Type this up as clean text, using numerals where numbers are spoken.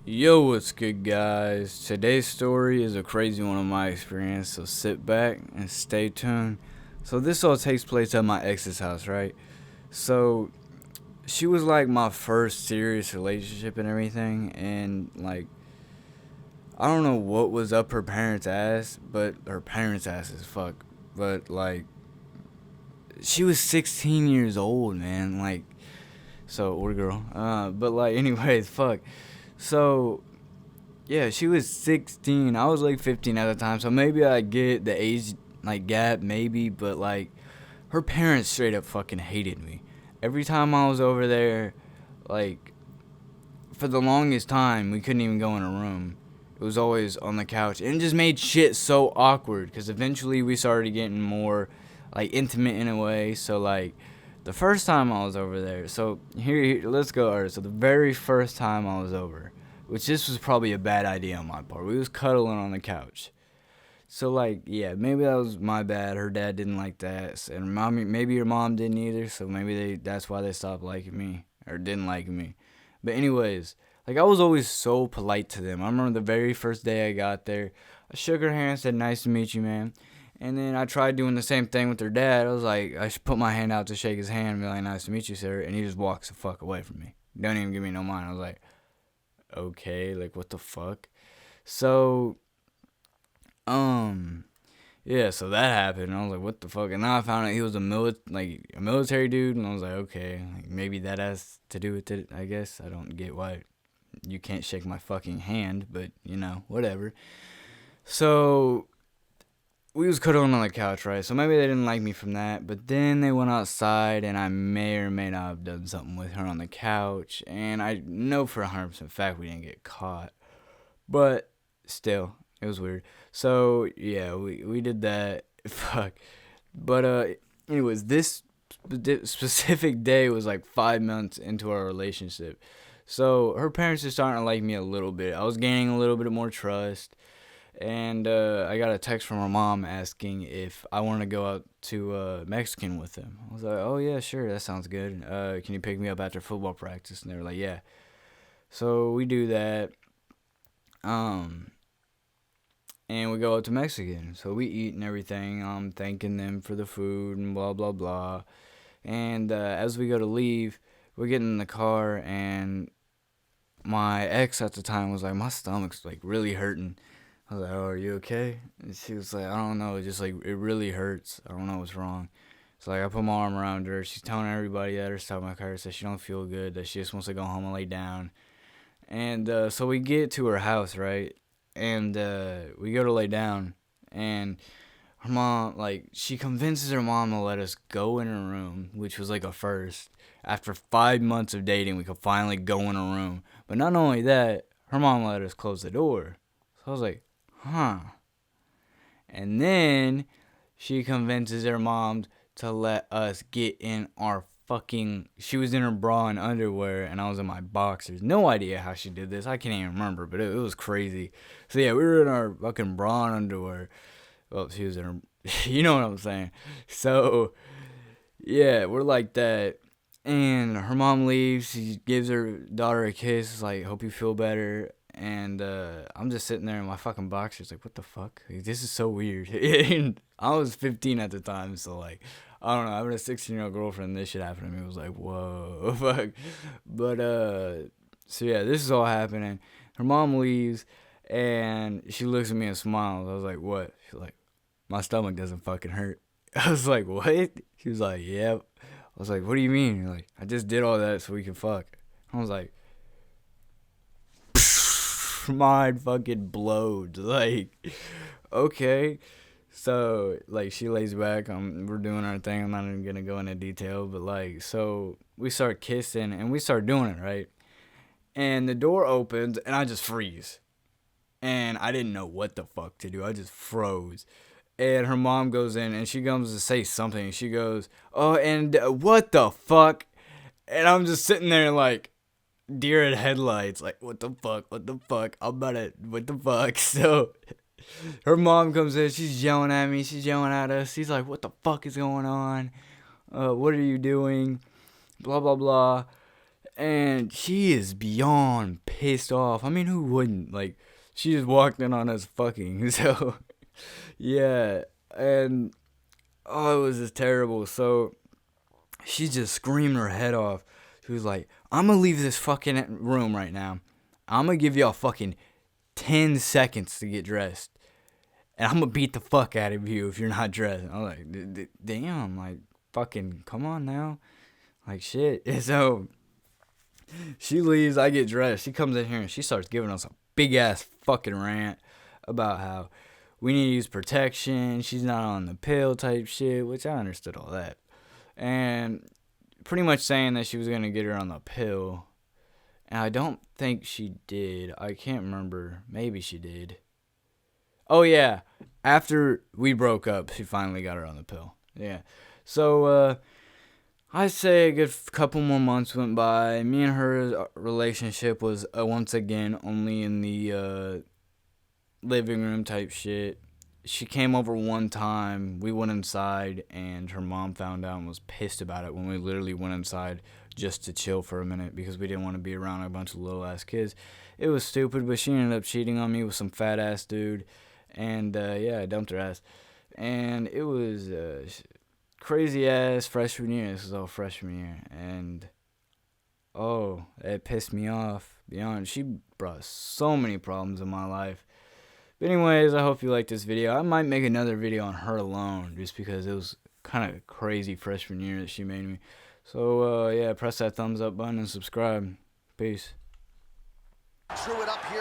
Yo, what's good, guys? Today's story is a crazy one of my experience, so sit back and stay tuned. So, this all takes place at my ex's house, right? So, she was like my first serious relationship and everything, and like, I don't know what was up her parents' ass, but her parents' ass is fuck. But like, she was 16 years old, man. Like, so, older girl. But like, anyways, fuck. So, yeah, she was 16. I was like 15 at the time, so maybe I get the age like gap, maybe, but like her parents straight up fucking hated me. Every time I was over there, like for the longest time, we couldn't even go in a room. It was always on the couch, and it just made shit so awkward. Cause eventually we started getting more like intimate in a way. So like the first time I was over there, so here let's go. Alright, so the very first time I was over, which this was probably a bad idea on my part. We was cuddling on the couch. So like, yeah, maybe that was my bad. Her dad didn't like that, and mommy, maybe her mom didn't either. So maybe that's why they stopped liking me or didn't like me. But anyways, like I was always so polite to them. I remember the very first day I got there, I shook her hand, said nice to meet you, man. And then I tried doing the same thing with her dad. I was like, I should put my hand out to shake his hand and be like, nice to meet you, sir. And he just walks the fuck away from me. Don't even give me no mind. I was like, okay, like what the fuck? So, um, yeah, so that happened. And I was like, what the fuck? And now I found out he was a military dude, and I was like, okay, like maybe that has to do with it. I guess I don't get why you can't shake my fucking hand, but whatever. So we was cuddling on the couch, right? So maybe they didn't like me from that. But then they went outside, and I may or may not have done something with her on the couch. And I know for 100% fact we didn't get caught. But still, it was weird. So yeah, we did that. Fuck. But anyways, this specific day was like 5 months into our relationship. So her parents are starting to like me a little bit. I was gaining a little bit more trust, and I got a text from her mom asking if I want to go out to Mexican with them. I was like, oh yeah, sure, that sounds good. Can you pick me up after football practice? And they were like, yeah. So we do that. Um, and we go out to Mexican. So we eat and everything. I'm thanking them for the food and blah blah blah. And as we go to leave, we're getting in the car, and my ex at the time was like, my stomach's like really hurting. I was like, oh, are you okay? And she was like, I don't know, just like it really hurts. I don't know what's wrong. So like I put my arm around her. She's telling everybody that her stomach hurts, that she don't feel good, that she just wants to go home and lay down. And so we get to her house, right? And we go to lay down, and her mom, like, she convinces her mom to let us go in her room, which was like a first. After 5 months of dating, we could finally go in her room. But not only that, her mom let us close the door. So I was like, huh. And then she convinces her mom to let us get in our fucking. She was in her bra and underwear, and I was in my boxers. No idea how she did this. I can't even remember, but it was crazy. So yeah, we were in our fucking bra and underwear. Well, she was in her. You know what I'm saying. So yeah, we're like that. And her mom leaves. She gives her daughter a kiss. Like, hope you feel better. And I'm just sitting there in my fucking boxers, like, what the fuck? Like, this is so weird. And I was 15 at the time, so like, I don't know. Having a 16-year-old girlfriend, this shit happened to me. It was like, whoa, fuck. But so yeah, this is all happening. Her mom leaves, and she looks at me and smiles. I was like, what? She's like, my stomach doesn't fucking hurt. I was like, what? She was like, yep. I was like, what do you mean? You're like, I just did all that so we can fuck. I was like, mind fucking blowed. Like, okay. So, like, she lays back. We're doing our thing. I'm not even gonna go into detail, but like, so we start kissing and we start doing it, right? And the door opens and I just freeze. And I didn't know what the fuck to do. I just froze. And her mom goes in and she comes to say something. She goes, oh, and what the fuck? And I'm just sitting there like deer in headlights, like, what the fuck? What the fuck? I'm about to, what the fuck? So her mom comes in, she's yelling at me, she's yelling at us. She's like, what the fuck is going on? What are you doing? Blah, blah, blah. And she is beyond pissed off. I mean, who wouldn't? Like, she just walked in on us fucking. So, yeah. And, oh, it was just terrible. So, she just screamed her head off. She was like, I'm gonna leave this fucking room right now. I'm gonna give y'all fucking 10 seconds to get dressed. And I'm gonna beat the fuck out of you if you're not dressed. I'm like, damn, like, fucking, come on now. Like, shit. And so, she leaves, I get dressed. She comes in here and she starts giving us a big ass fucking rant about how we need to use protection. She's not on the pill type shit, which I understood all that. And pretty much saying that she was going to get her on the pill. And I don't think she did. I can't remember. Maybe she did. Oh, yeah. After we broke up, she finally got her on the pill. Yeah. So, I'd say a good couple more months went by. Me and her relationship was once again only in the living room type shit. She came over one time. We went inside, and her mom found out and was pissed about it when we literally went inside just to chill for a minute because we didn't want to be around a bunch of little ass kids. It was stupid, but she ended up cheating on me with some fat ass dude, and yeah, I dumped her ass, and it was crazy ass freshman year. This was all freshman year, and oh, it pissed me off beyond. She brought so many problems in my life. But anyways, I hope you liked this video. I might make another video on her alone, just because it was kind of crazy freshman year that she made me. So yeah, press that thumbs up button and subscribe. Peace. Drew it up here.